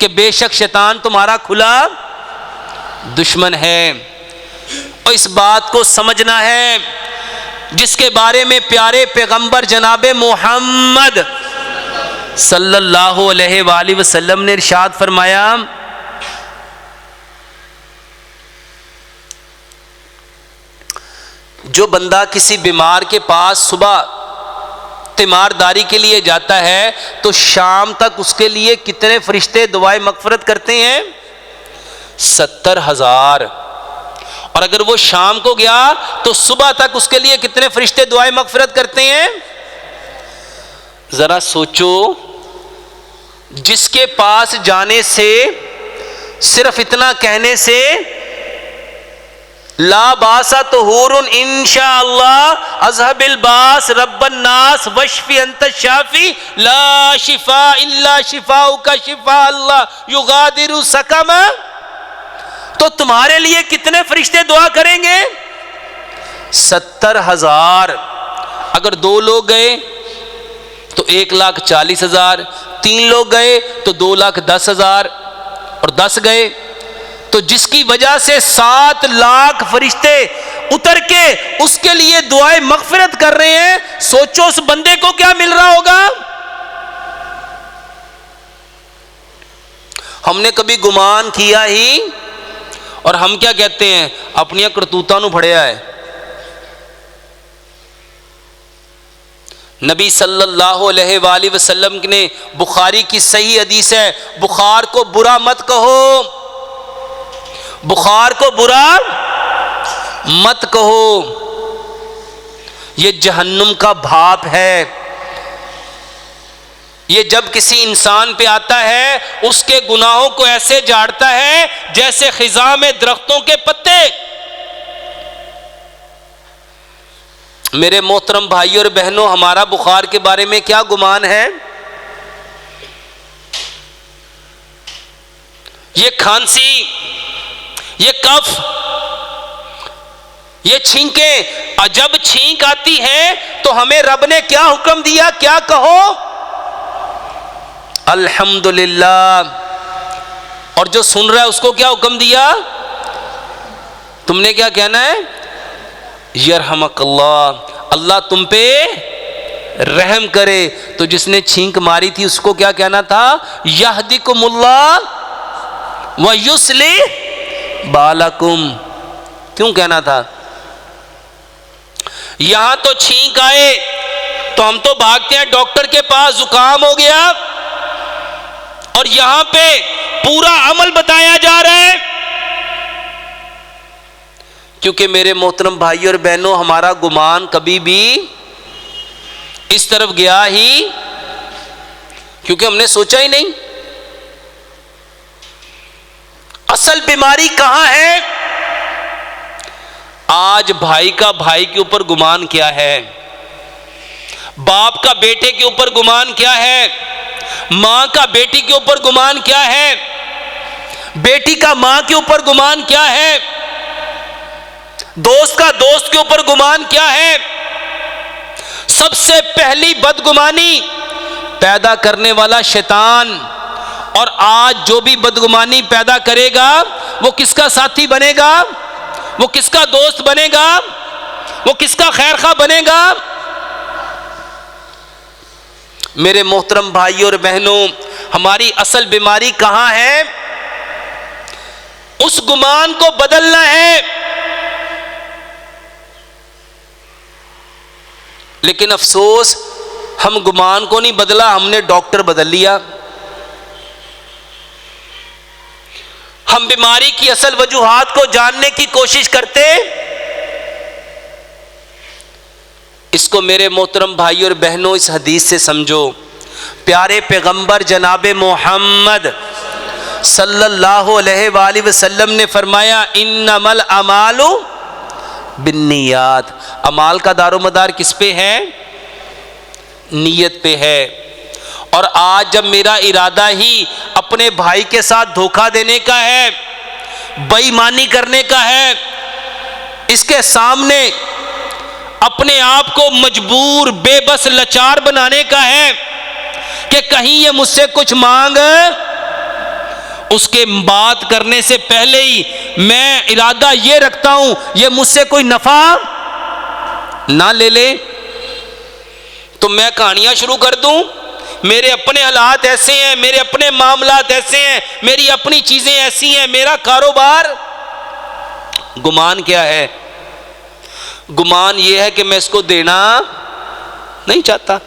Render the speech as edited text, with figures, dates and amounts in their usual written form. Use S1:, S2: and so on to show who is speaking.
S1: कि बेशक शैतान तुम्हारा खुला दुश्मन है। और इस बात को समझना है जिसके बारे में प्यारे पैगंबर जनाबे मोहम्मद सल्लल्लाहु अलैहि वसल्लम ने इरशाद फरमाया, जो बंदा किसी बीमार के पास सुबह तीमारदारी के लिए जाता है तो शाम तक उसके लिए कितने फरिश्ते दुआए मगफरत करते हैं? 70,000। और अगर वो शाम को गया तो सुबह तक उसके लिए कितने फरिश्ते दुआए मगफरत करते हैं? जरा सोचो, जिसके पास जाने से सिर्फ इतना कहने से ला बासा तोहुरुन इंशाअल्लाह अज़हबिल बास रब्बन नास वशफी अंत शाफी ला शिफा इल्ला शिफाउका शिफा अल्लाह युगादिरु सकमा, तो तुम्हारे लिए कितने फरिश्ते दुआ करेंगे? 70,000। अगर 2 लोग गए तो 1,40,000, 3 लोग गए तो 2,10,000 और 10 गए तो जिसकी वजह से 7 लाख फरिश्ते उतर के उसके लिए दुआएं मगफिरत कर रहे हैं। सोचो उस बंदे को क्या मिल रहा होगा। हमने कभी गुमान किया ही, और हम क्या कहते हैं, अपनिया करतूता नु फड़िया है। नबी सल्लल्लाहु अलैहि वसल्लम ने बुखारी की सही हदीस है, बुखार को बुरा मत कहो, बुखार को बुरा मत कहो, ये जहन्नुम का भाप है। ये जब किसी इंसान पे आता है उसके गुनाहों को ऐसे झाड़ता है जैसे खिज़ां में दरख्तों के पत्ते। मेरे मोहतरम भाइयों और बहनों, हमारा बुखार के बारे में क्या गुमान है? ये खांसी, ये कफ, ये छींकें, जब छींक आती है तो हमें रब ने क्या हुक्म दिया? क्या कहो? अल्हम्दुलिल्लाह। और जो सुन रहा है उसको क्या हुक्म दिया? तुमने क्या कहना है? यरहमकल्लाह, अल्लाह तुम पे रहम करे। तो जिसने छींक मारी थी उसको क्या कहना था? यहदिकुमुल्लाह व युस्लिह बालकुम। क्यों कहना था? यहां तो छींक आए तो हम तो भागते हैं डॉक्टर के पास, जुकाम हो गया, और यहां पे पूरा अमल बताया जा रहा है। क्योंकि मेरे मोहतरम भाइयों और बहनों, हमारा गुमान कभी भी इस तरफ गया ही, क्योंकि हमने सोचा ही नहीं असल बीमारी कहां है। आज भाई का भाई के ऊपर गुमान क्या है, बाप का बेटे के ऊपर गुमान क्या है, मां का बेटी के ऊपर गुमान क्या है, बेटी का मां के ऊपर गुमान क्या है, दोस्त का दोस्त के ऊपर गुमान क्या है। सबसे पहली बदगुमानी पैदा करने वाला शैतान, और आज जो भी बदगुमानी पैदा करेगा वो किसका साथी बनेगा? वो किसका दोस्त बनेगा? वो किसका खैरखा बनेगा? मेरे मोहतरम भाइयों और बहनों, हमारी असल बीमारी कहां है? उस गुमान को बदलना है। लेकिन अफसोस, हम गुमान को नहीं बदला, हमने डॉक्टर बदल लिया। हम बीमारी की असल वजूहात को जानने की कोशिश करते। इसको मेरे मोहतरम भाइयों और बहनों इस हदीस से समझो। प्यारे पैगंबर जनाबे मोहम्मद सल्लल्लाहु अलैहि वसल्लम ने फरमाया, इन्नमल अमालु बिन्नियात। अमाल का दारोमदार किस पे है? नीयत पे है। और आज जब मेरा इरादा ही अपने भाई के साथ धोखा देने का है, बेईमानी करने का है, इसके सामने अपने आप को मजबूर, बेबस, लाचार बनाने का है कि कहीं ये मुझसे कुछ मांग उसके बात करने से पहले ही मैं इरादा ये रखता हूं ये मुझसे कोई नफा ना ले ले, तो मैं कहानियां शुरू कर दूं, मेरे अपने हालात ऐसे हैं, मेरे अपने मामलात ऐसे हैं, मेरी अपनी चीजें ऐसी हैं, मेरा कारोबार। गुमान क्या है? गुमान यह है कि मैं इसको देना नहीं चाहता।